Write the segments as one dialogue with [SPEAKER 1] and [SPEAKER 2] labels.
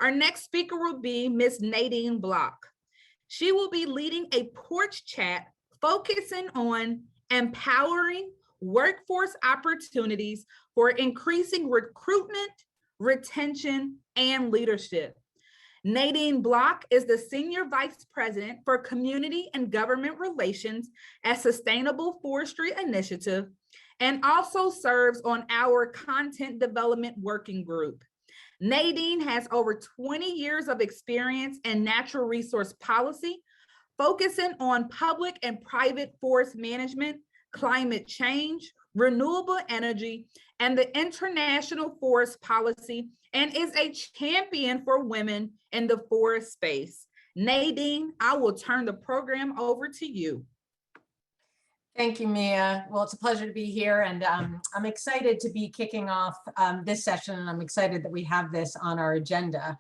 [SPEAKER 1] Our next speaker will be Ms. Nadine Block. She will be leading a porch chat focusing on empowering workforce opportunities for increasing recruitment, retention, and leadership. Nadine Block is the Senior Vice President for Community and Government Relations at Sustainable Forestry Initiative and also serves on our Content Development Working Group. Nadine has over 20 years of experience in natural resource policy, focusing on public and private forest management, climate change, renewable energy, and the international forest policy, and is a champion for women in the forest space. Nadine, I will turn the program over to you.
[SPEAKER 2] Thank you, Mia. Well, it's a pleasure to be here, and I'm excited to be kicking off this session, and I'm excited that we have this on our agenda.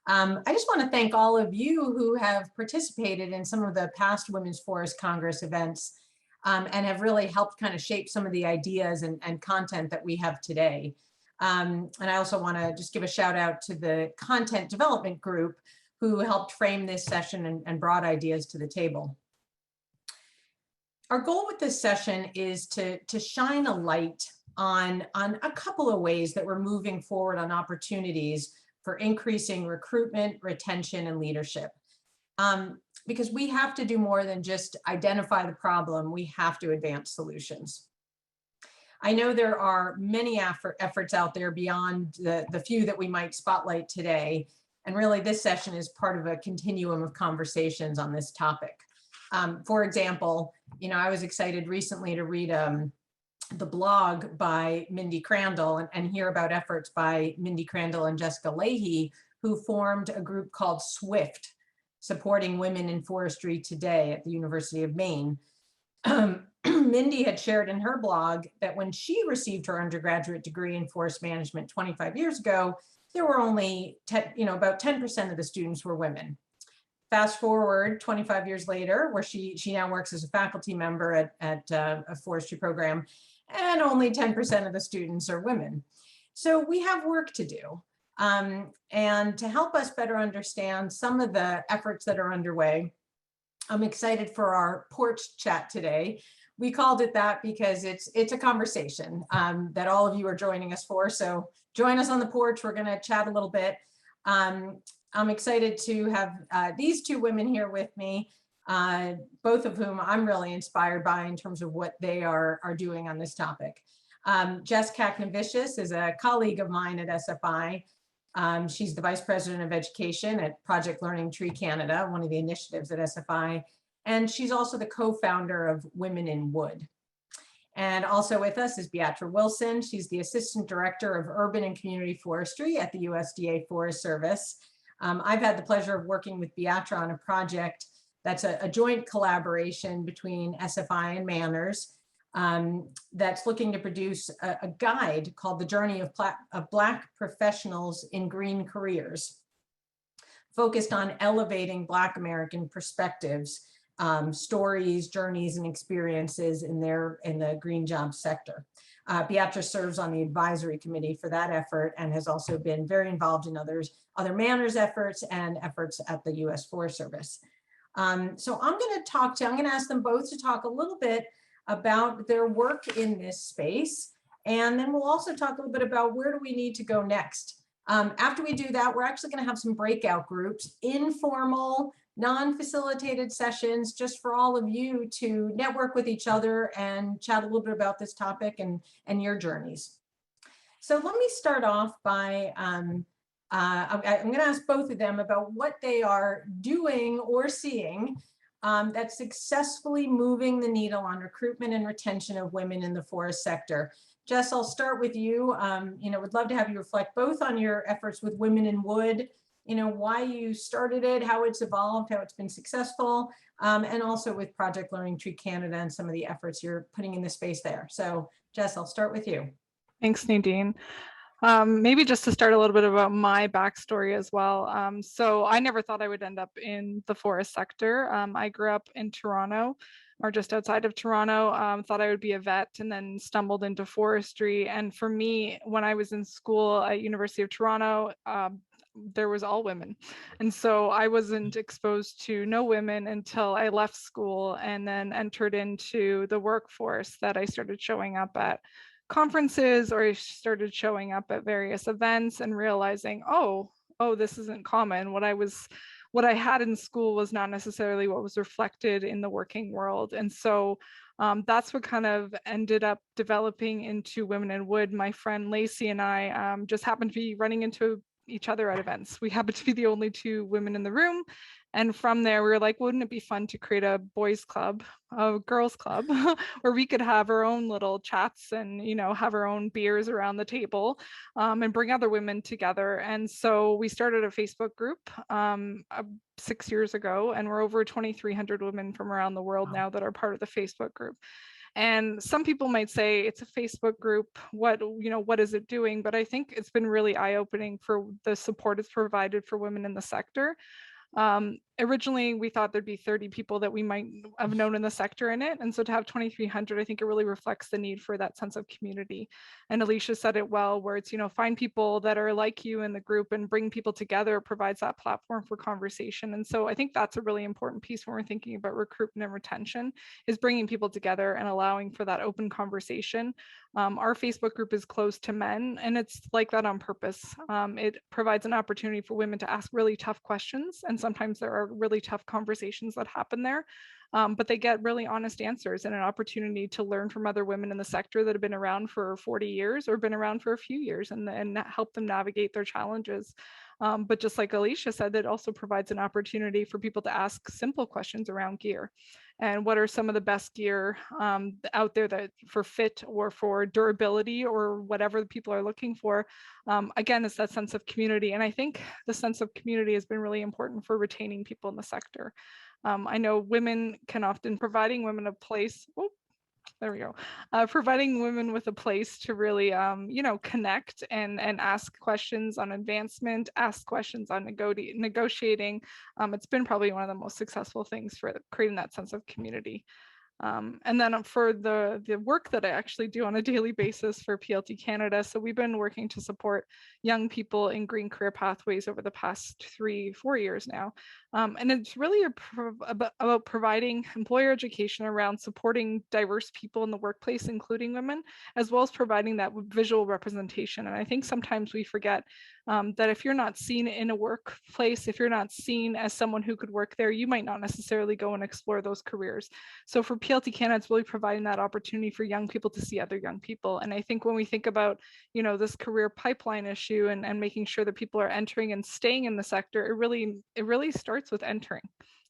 [SPEAKER 2] I just want to thank all of you who have participated in some of the past Women's Forest Congress events and have really helped kind of shape some of the ideas and content that we have today. And I also want to just give a shout out to the Content Development Group who helped frame this session and brought ideas to the table. Our goal with this session is to shine a light on a couple of ways that we're moving forward on opportunities for increasing recruitment, retention, and leadership. Because we have to do more than just identify the problem, we have to advance solutions. I know there are many efforts out there beyond the few that we might spotlight today. And really this session is part of a continuum of conversations on this topic. For example, I was excited recently to read the blog by Mindy Crandall and hear about efforts by Mindy Crandall and Jessica Leahy, who formed a group called SWIFT, Supporting Women in Forestry Today at the University of Maine. Mindy had shared in her blog that when she received her undergraduate degree in forest management 25 years ago, there were only about 10% of the students were women. Fast forward 25 years later, where she now works as a faculty member at a forestry program, and only 10% of the students are women. So we have work to do. And to help us better understand some of the efforts that are underway, I'm excited for our porch chat today. We called it that because it's a conversation that all of you are joining us for. So join us on the porch. We're going to chat a little bit. I'm excited to have these two women here with me, both of whom I'm really inspired by in terms of what they are doing on this topic. Jess Kaknavicius is a colleague of mine at SFI. She's the Vice President of Education at Project Learning Tree Canada, one of the initiatives at SFI. And she's also the co-founder of Women in Wood. And also with us is Beatra Wilson. She's the Assistant Director of Urban and Community Forestry at the USDA Forest Service. I've had the pleasure of working with Beatra on a project that's a joint collaboration between SFI and Manners that's looking to produce a guide called The Journey of Black Professionals in Green Careers, focused on elevating Black American perspectives, stories, journeys, and experiences in the green job sector. Beatra serves on the advisory committee for that effort and has also been very involved in other Manners efforts and efforts at the U.S. Forest Service. So I'm going to ask them both to talk a little bit about their work in this space, and then we'll also talk a little bit about where do we need to go next. After we do that, we're actually going to have some breakout groups, informal, non-facilitated sessions just for all of you to network with each other and chat a little bit about this topic and your journeys. So let me start off by, I'm going to ask both of them about what they are doing or seeing that's successfully moving the needle on recruitment and retention of women in the forest sector. Jess, I'll start with you. Would love to have you reflect both on your efforts with Women in Wood, why you started it, how it's evolved, how it's been successful, and also with Project Learning Tree Canada and some of the efforts you're putting in the space there. So Jess, I'll start with you.
[SPEAKER 3] Thanks, Nadine. Maybe just to start a little bit about my backstory as well. So I never thought I would end up in the forest sector. I grew up in Toronto, or just outside of Toronto, thought I would be a vet and then stumbled into forestry. And for me, when I was in school at University of Toronto, there was all women. And so I wasn't exposed to no women until I left school and then entered into the workforce, that I started showing up at conferences, or I started showing up at various events and realizing, oh, this isn't common. What I had in school was not necessarily what was reflected in the working world. And so that's what kind of ended up developing into Women in Wood. My friend Lacey and I just happened to be running into each other at events. We happened to be the only two women in the room. And from there, we were like, wouldn't it be fun to create a boys club, a girls club, where we could have our own little chats and, have our own beers around the table, and bring other women together. And so we started a Facebook group 6 years ago, and we're over 2,300 women from around the world now that are part of the Facebook group. And some people might say it's a Facebook group, what is it doing? But I think it's been really eye-opening for the support it's provided for women in the sector. Originally, we thought there'd be 30 people that we might have known in the sector in it. And so to have 2,300, I think it really reflects the need for that sense of community. And Alicia said it well, where it's, find people that are like you in the group and bring people together, provides that platform for conversation. And so I think that's a really important piece when we're thinking about recruitment and retention, is bringing people together and allowing for that open conversation. Our Facebook group is closed to men, and it's like that on purpose. It provides an opportunity for women to ask really tough questions, and sometimes there are really tough conversations that happen there, but they get really honest answers and an opportunity to learn from other women in the sector that have been around for 40 years or been around for a few years, and help them navigate their challenges. But just like Alicia said, that also provides an opportunity for people to ask simple questions around gear. And what are some of the best gear out there that for fit or for durability or whatever people are looking for? Again, it's that sense of community. And I think the sense of community has been really important for retaining people in the sector. I know women can often, providing women a place, there we go. Providing women with a place to really, connect and ask questions on advancement, ask questions on negotiating. It's been probably one of the most successful things for creating that sense of community. And then for the work that I actually do on a daily basis for PLT Canada, so we've been working to support young people in green career pathways over the past 3-4 years now. And it's really about providing employer education around supporting diverse people in the workplace, including women, as well as providing that visual representation. And I think sometimes we forget that if you're not seen in a workplace, if you're not seen as someone who could work there, you might not necessarily go and explore those careers. So for PLT Canada, it's really providing that opportunity for young people to see other young people. And I think when we think about, this career pipeline issue and making sure that people are entering and staying in the sector, it really starts with entering.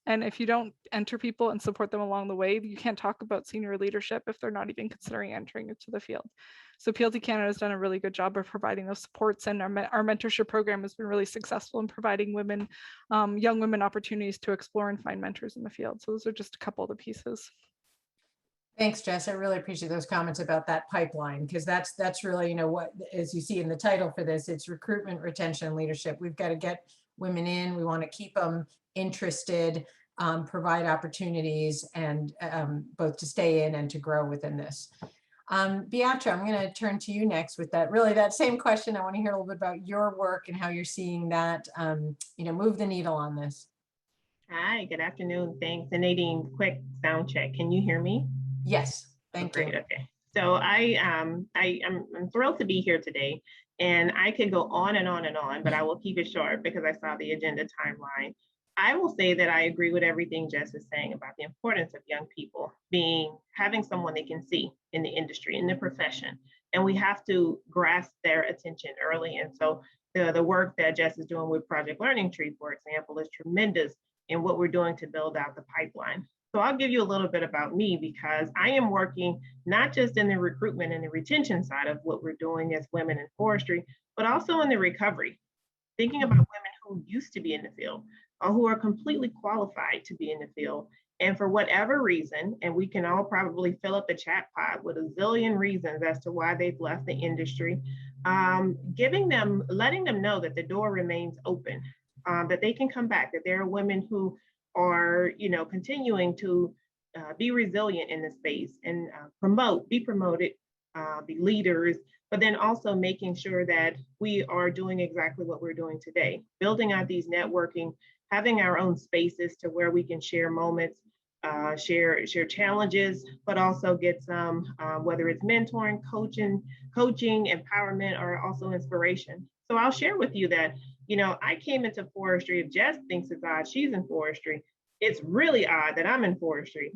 [SPEAKER 3] And if you don't enter people and support them along the way, you can't talk about senior leadership if they're not even considering entering into the field. So PLT Canada has done a really good job of providing those supports, and our mentorship program has been really successful in providing women, young women, opportunities to explore and find mentors in the field. So those are just a couple of the pieces.
[SPEAKER 2] Thanks, Jess. I really appreciate those comments about that pipeline, because that's really, what, as you see in the title for this, it's recruitment, retention, and leadership. We've got to get women in. We want to keep them interested, provide opportunities, and both to stay in and to grow within this. Beatra, I'm going to turn to you next with that same question. I want to hear a little bit about your work and how you're seeing that, move the needle on this.
[SPEAKER 4] Hi, good afternoon. Thanks. And Nadine, quick sound check. Can you hear me?
[SPEAKER 2] Yes, thank you.
[SPEAKER 4] Great. Okay. So I'm thrilled to be here today, and I could go on and on and on, but I will keep it short because I saw the agenda timeline. I will say that I agree with everything Jess is saying about the importance of young people having someone they can see in the industry, in the profession, and we have to grasp their attention early. And so the work that Jess is doing with Project Learning Tree, for example, is tremendous in what we're doing to build out the pipeline. So I'll give you a little bit about me, because I am working not just in the recruitment and the retention side of what we're doing as women in forestry, but also in the recovery, thinking about women who used to be in the field or who are completely qualified to be in the field. And for whatever reason, and we can all probably fill up the chat pod with a zillion reasons as to why they've left the industry, letting them know that the door remains open, that they can come back, that there are women who are, continuing to be resilient in the space and be promoted, be leaders, but then also making sure that we are doing exactly what we're doing today, building out these networking, having our own spaces to where we can share moments, share challenges, but also get some, whether it's mentoring, coaching, empowerment, or also inspiration. So I'll share with you that, I came into forestry. If Jess thinks it's odd, she's in forestry. It's really odd that I'm in forestry.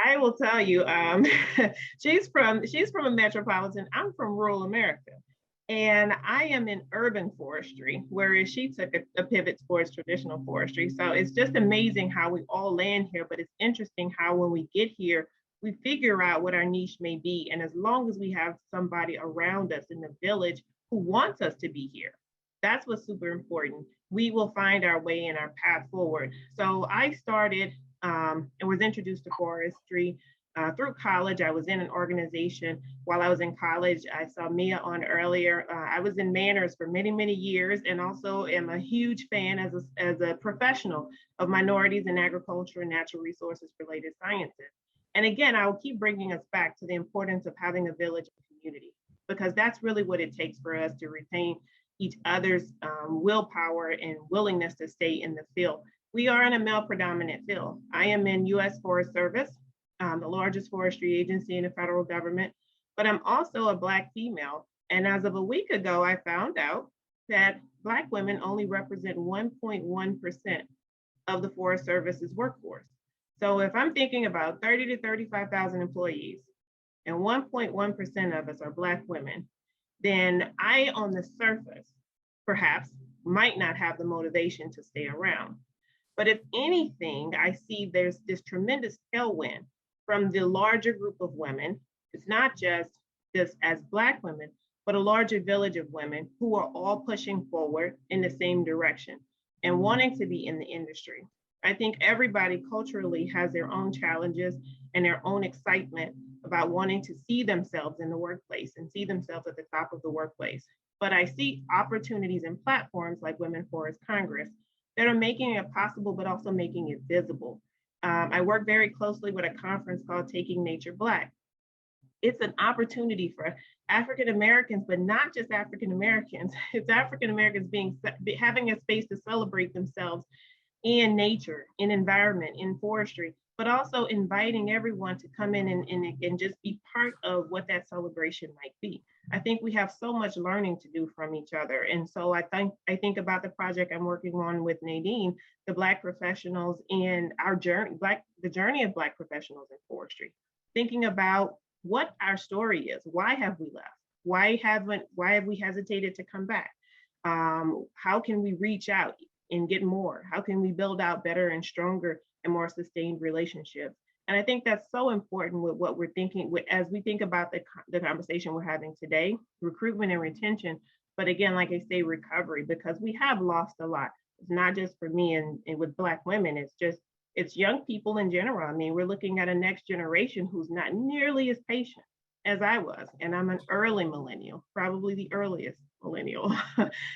[SPEAKER 4] I will tell you, she's from a metropolitan. I'm from rural America. And I am in urban forestry, whereas she took a pivot towards traditional forestry. So it's just amazing how we all land here, but it's interesting how when we get here, we figure out what our niche may be. And as long as we have somebody around us in the village who wants us to be here, that's what's super important. We will find our way in our path forward. So I started and was introduced to forestry through college. I was in an organization while I was in college. I saw Mia on earlier. I was in manners for many, many years, and also am a huge fan as a professional of minorities in agriculture and natural resources related sciences. And again, I will keep bringing us back to the importance of having a village and community, because that's really what it takes for us to retain each other's willpower and willingness to stay in the field. We are in a male predominant field. I am in U.S. Forest Service, the largest forestry agency in the federal government, but I'm also a Black female. And as of a week ago, I found out that Black women only represent 1.1% of the Forest Service's workforce. So if I'm thinking about 30 to 35,000 employees and 1.1% of us are Black women, then I, on the surface, perhaps might not have the motivation to stay around. But if anything, I see there's this tremendous tailwind from the larger group of women. It's not just as Black women, but a larger village of women who are all pushing forward in the same direction and wanting to be in the industry. I think everybody culturally has their own challenges and their own excitement about wanting to see themselves in the workplace and see themselves at the top of the workplace. But I see opportunities and platforms like Women Forest Congress that are making it possible, but also making it visible. I work very closely with a conference called Taking Nature Black. It's an opportunity for African Americans, but not just African Americans. It's African Americans having a space to celebrate themselves in nature, in environment, in forestry, but also inviting everyone to come in and just be part of what that celebration might be. I think we have so much learning to do from each other. And so I think about the project I'm working on with Nadine, the Black professionals and our journey, the journey of Black professionals in forestry, thinking about what our story is. Why have we left? Why have we hesitated to come back? How can we reach out and get more? How can we build out better and stronger and more sustained relationships? And I think that's so important with what we're thinking with, as we think about the conversation we're having today, recruitment and retention. But again, like I say, recovery, because we have lost a lot. It's not just for me and with Black women, it's young people in general. I mean, we're looking at a next generation who's not nearly as patient as I was. And I'm an early millennial, probably the earliest millennial.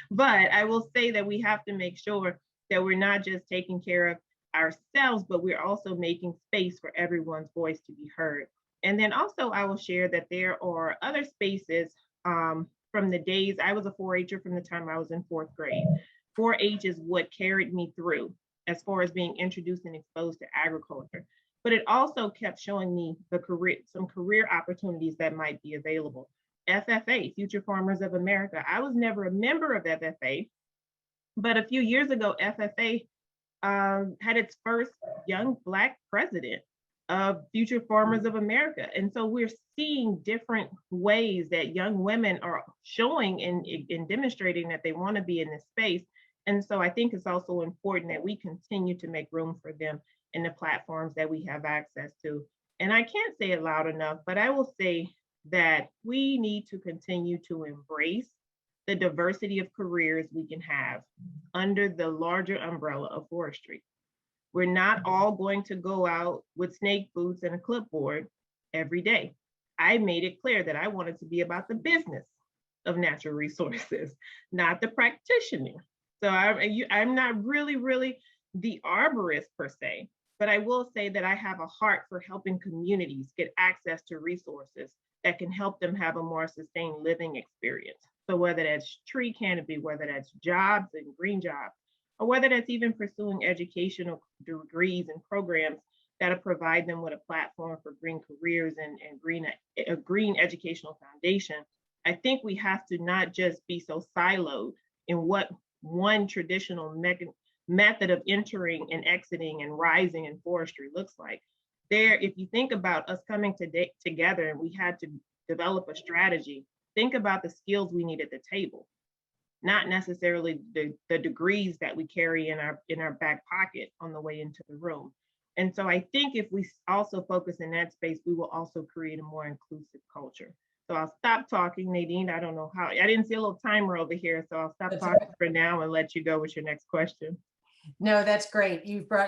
[SPEAKER 4] But I will say that we have to make sure that we're not just taking care of ourselves, but we're also making space for everyone's voice to be heard. And then also I will share that there are other spaces from the days I was a 4-H'er from the time I was in 4th grade. 4-H is what carried me through as far as being introduced and exposed to agriculture. But it also kept showing me some career opportunities that might be available. FFA, Future Farmers of America. I was never a member of FFA, but a few years ago, FFA had its first young Black president of Future Farmers of America. And so we're seeing different ways that young women are showing and demonstrating that they want to be in this space. And so I think it's also important that we continue to make room for them in the platforms that we have access to. And I can't say it loud enough, but I will say that we need to continue to embrace the diversity of careers we can have under the larger umbrella of forestry. We're not all going to go out with snake boots and a clipboard every day. I made it clear that I wanted to be about the business of natural resources, not the practitioner. So I'm not really the arborist per se, but I will say that I have a heart for helping communities get access to resources that can help them have a more sustained living experience. So whether that's tree canopy, whether that's jobs and green jobs, or whether that's even pursuing educational degrees and programs that'll provide them with a platform for green careers and a green educational foundation. I think we have to not just be so siloed in what one traditional method of entering and exiting and rising in forestry looks like. There, if you think about us coming together and we had to develop a strategy, think about the skills we need at the table, not necessarily the degrees that we carry in our back pocket on the way into the room. And so I think if we also focus in that space, we will also create a more inclusive culture. So I'll stop talking, Nadine. I don't know how, I didn't see a little timer over here, so I'll stop talking for now and let you go with your next question.
[SPEAKER 2] No, that's great.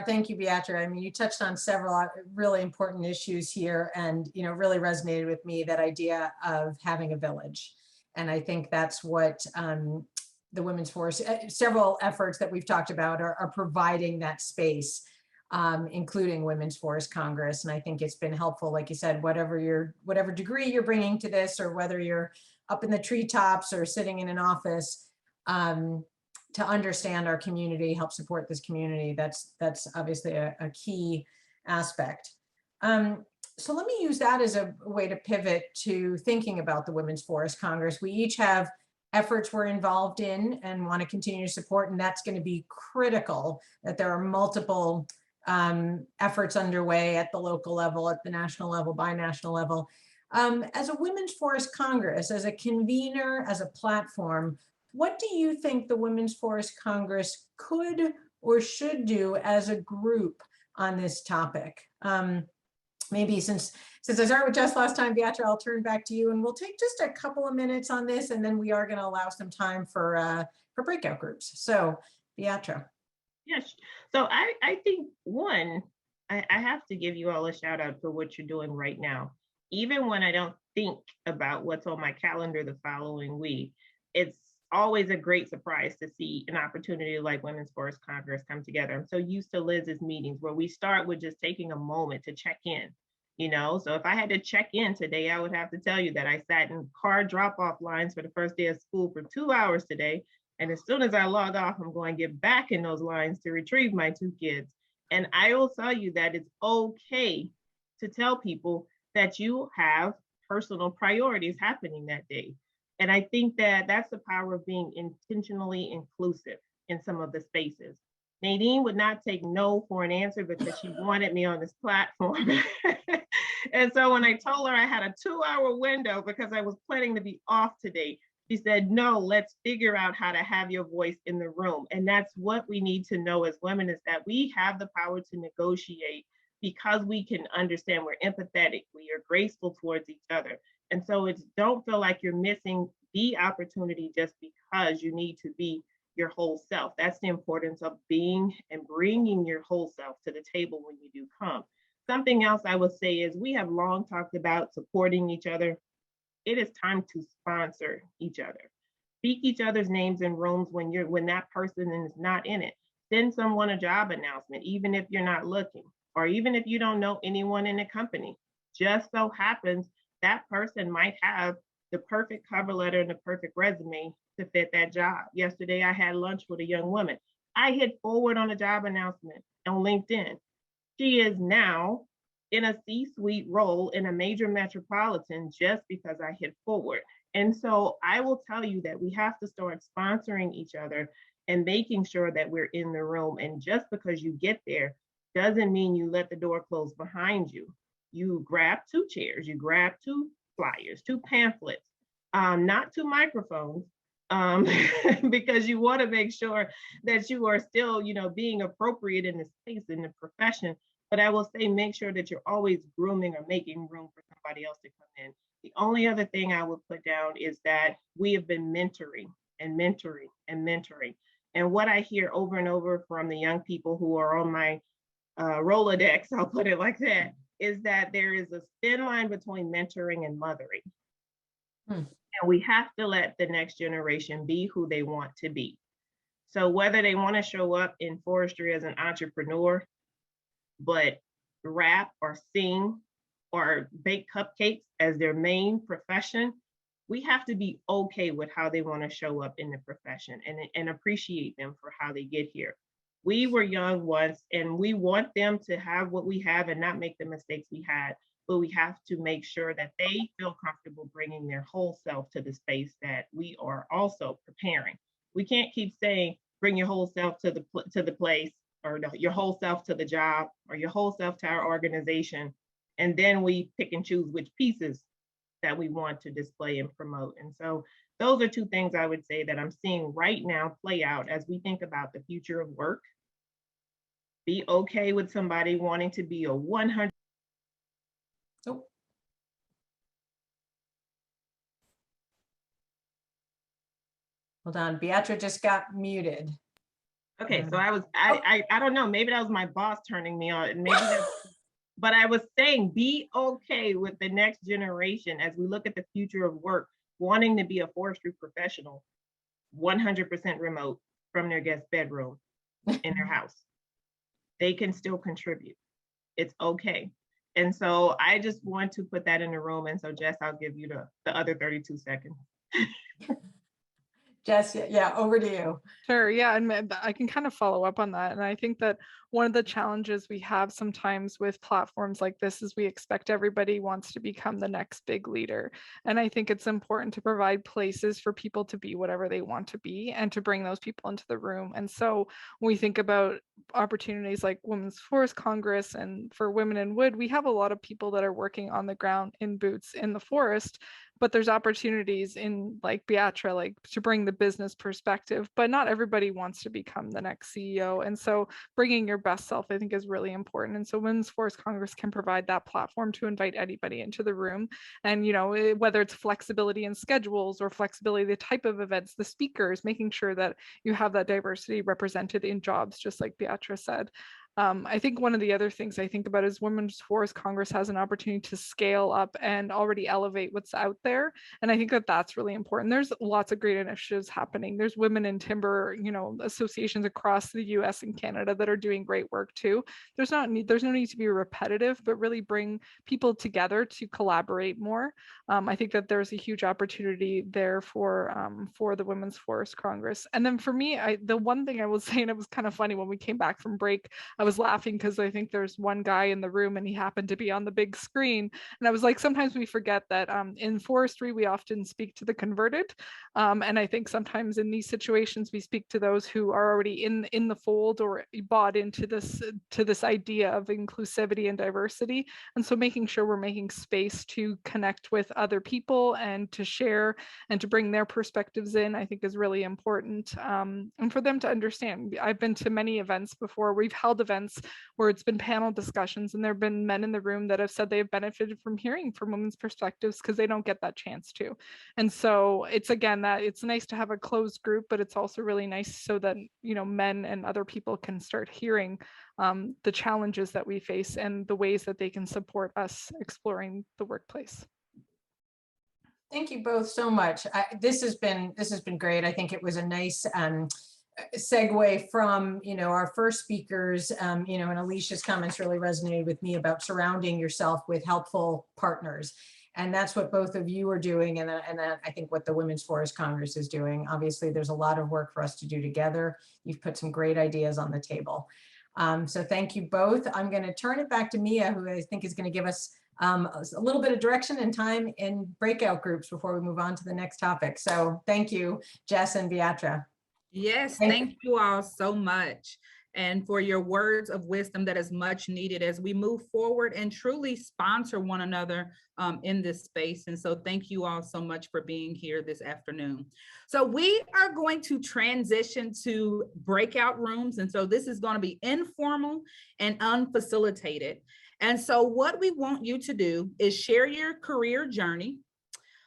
[SPEAKER 2] Thank you, Beatrice. I mean, you touched on several really important issues here, and, you know, really resonated with me, that idea of having a village. And I think that's what the Women's Force, several efforts that we've talked about are providing that space, including Women's Forest Congress. And I think it's been helpful, like you said, whatever degree you're bringing to this, or whether you're up in the treetops or sitting in an office, to understand our community, help support this community. That's obviously a key aspect. So let me use that as a way to pivot to thinking about the Women's Forest Congress. We each have efforts we're involved in and want to continue to support, and that's going to be critical, that there are multiple efforts underway at the local level, at the national level, binational level. As a Women's Forest Congress, as a convener, as a platform, what do you think the Women's Forest Congress could or should do as a group on this topic? Maybe since I started with Jess last time, Beatrice, I'll turn back to you, and we'll take just a couple of minutes on this, and then we are going to allow some time for breakout groups. So, Beatrice.
[SPEAKER 4] Yes. So I think, one, I have to give you all a shout out for what you're doing right now. Even when I don't think about what's on my calendar the following week, it's always a great surprise to see an opportunity like Women's Forest Congress come together. I'm so used to Liz's meetings where we start with just taking a moment to check in, you know? So if I had to check in today, I would have to tell you that I sat in car drop-off lines for the first day of school for 2 hours today. And as soon as I log off, I'm going to get back in those lines to retrieve my 2 kids. And I will tell you that it's okay to tell people that you have personal priorities happening that day. And I think that that's the power of being intentionally inclusive in some of the spaces. Nadine would not take no for an answer because she wanted me on this platform. And so when I told her I had a 2-hour window because I was planning to be off today, she said, no, let's figure out how to have your voice in the room. And that's what we need to know as women, is that we have the power to negotiate because we can understand, we're empathetic, we are graceful towards each other. And so it's, don't feel like you're missing the opportunity just because you need to be your whole self. That's the importance of being and bringing your whole self to the table when you do come. Something else I would say is, we have long talked about supporting each other. It is time to sponsor each other. Speak each other's names in rooms when that person is not in it. Send someone a job announcement, even if you're not looking, or even if you don't know anyone in the company. Just so happens that person might have the perfect cover letter and the perfect resume to fit that job. Yesterday, I had lunch with a young woman. I hit forward on a job announcement on LinkedIn. She is now in a C-suite role in a major metropolitan just because I hit forward. And so I will tell you that we have to start sponsoring each other and making sure that we're in the room. And just because you get there doesn't mean you let the door close behind you. You grab 2 chairs, you grab 2 flyers, 2 pamphlets, not 2 microphones, because you want to make sure that you are still, you know, being appropriate in the space, in the profession. But I will say, make sure that you're always grooming or making room for somebody else to come in. The only other thing I would put down is that we have been mentoring and mentoring and mentoring. And what I hear over and over from the young people who are on my Rolodex, I'll put it like that, is that there is a thin line between mentoring and mothering. And we have to let the next generation be who they want to be. So whether they want to show up in forestry as an entrepreneur, but rap or sing or bake cupcakes as their main profession, we have to be okay with how they want to show up in the profession and appreciate them for how they get here. We were young once, and we want them to have what we have and not make the mistakes we had, but we have to make sure that they feel comfortable bringing their whole self to the space that we are also preparing. We can't keep saying, bring your whole self to the place, or your whole self to the job, or your whole self to our organization, and then we pick and choose which pieces that we want to display and promote. And so those are two things I would say that I'm seeing right now play out as we think about the future of work. Be okay with somebody wanting to be a 100.
[SPEAKER 2] Oh. Hold on, Beatrice just got muted.
[SPEAKER 4] Okay, so I don't know, maybe that was my boss turning me on, maybe that's, but I was saying, be okay with the next generation as we look at the future of work, wanting to be a forestry professional, 100% remote from their guest bedroom in their house. They can still contribute. It's okay. And so I just want to put that in the room. And so Jess, I'll give you the other 32 seconds.
[SPEAKER 2] Jess, yeah, over to you.
[SPEAKER 3] Sure. Yeah. And I can kind of follow up on that. And I think that one of the challenges we have sometimes with platforms like this is we expect everybody wants to become the next big leader. And I think it's important to provide places for people to be whatever they want to be and to bring those people into the room. And so when we think about opportunities like Women's Forest Congress and for Women in Wood, we have a lot of people that are working on the ground in boots in the forest. But there's opportunities in like Beatrice, like to bring the business perspective, but not everybody wants to become the next CEO. And so bringing your best self, I think, is really important. And so Women's Forest Congress can provide that platform to invite anybody into the room. And, you know, whether it's flexibility in schedules or flexibility, the type of events, the speakers, making sure that you have that diversity represented in jobs, just like Beatrice said. I think one of the other things I think about is Women's Forest Congress has an opportunity to scale up and already elevate what's out there. And I think that that's really important. There's lots of great initiatives happening. There's Women in Timber, you know, associations across the US and Canada that are doing great work too. There's no need to be repetitive, but really bring people together to collaborate more. I think that there's a huge opportunity there for the Women's Forest Congress. And then for me, the one thing I will say, and it was kind of funny when we came back from break, I was laughing because I think there's one guy in the room and he happened to be on the big screen. And I was like, sometimes we forget that in forestry, we often speak to the converted. And I think sometimes in these situations, we speak to those who are already in the fold or bought into this idea of inclusivity and diversity. And so making sure we're making space to connect with other people and to share and to bring their perspectives in, I think is really important. And for them to understand. I've been to many events before. We've held events where it's been panel discussions and there have been men in the room that have said they've benefited from hearing from women's perspectives because they don't get that chance to. And so it's, again, that it's nice to have a closed group, but it's also really nice so that, you know, men and other people can start hearing the challenges that we face and the ways that they can support us exploring the workplace.
[SPEAKER 2] Thank you both so much. This has been great. I think it was a nice segue from, you know, our first speakers, you know, and Alicia's comments really resonated with me about surrounding yourself with helpful partners. And that's what both of you are doing. And I think what the Women's Forest Congress is doing. Obviously, there's a lot of work for us to do together. You've put some great ideas on the table. So thank you both. I'm going to turn it back to Mia, who I think is going to give us a little bit of direction and time in breakout groups before we move on to the next topic. So thank you, Jess and Beatrice.
[SPEAKER 1] Yes, thank you all so much. And for your words of wisdom that is much needed as we move forward and truly sponsor one another in this space. And so thank you all so much for being here this afternoon. So we are going to transition to breakout rooms. And so this is going to be informal and unfacilitated. And so what we want you to do is share your career journey,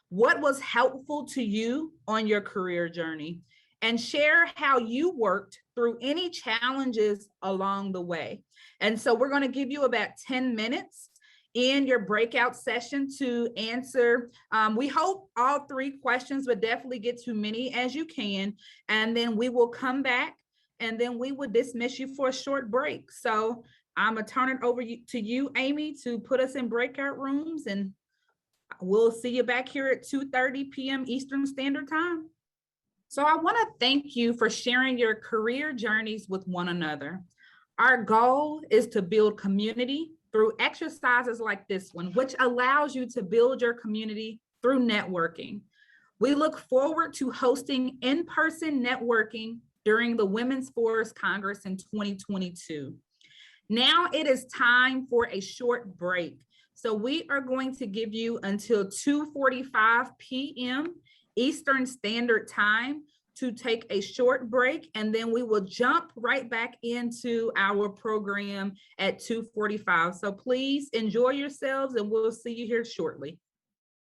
[SPEAKER 1] what was helpful to you on your career journey, and share how you worked through any challenges along the way. And so we're going to give you about 10 minutes in your breakout session to answer. We hope all 3 questions, but definitely get to many as you can. And then we will come back and then we will dismiss you for a short break. So I'm gonna turn it over to you, Amy, to put us in breakout rooms, and we'll see you back here at 2:30 p.m. Eastern Standard Time. So I want to thank you for sharing your career journeys with one another. Our goal is to build community through exercises like this one, which allows you to build your community through networking. We look forward to hosting in-person networking during the Women's Forest Congress in 2022. Now it is time for a short break. So we are going to give you until 2:45 p.m. Eastern Standard Time to take a short break, and then we will jump right back into our program at 2:45. So please enjoy yourselves, and we'll see you here shortly.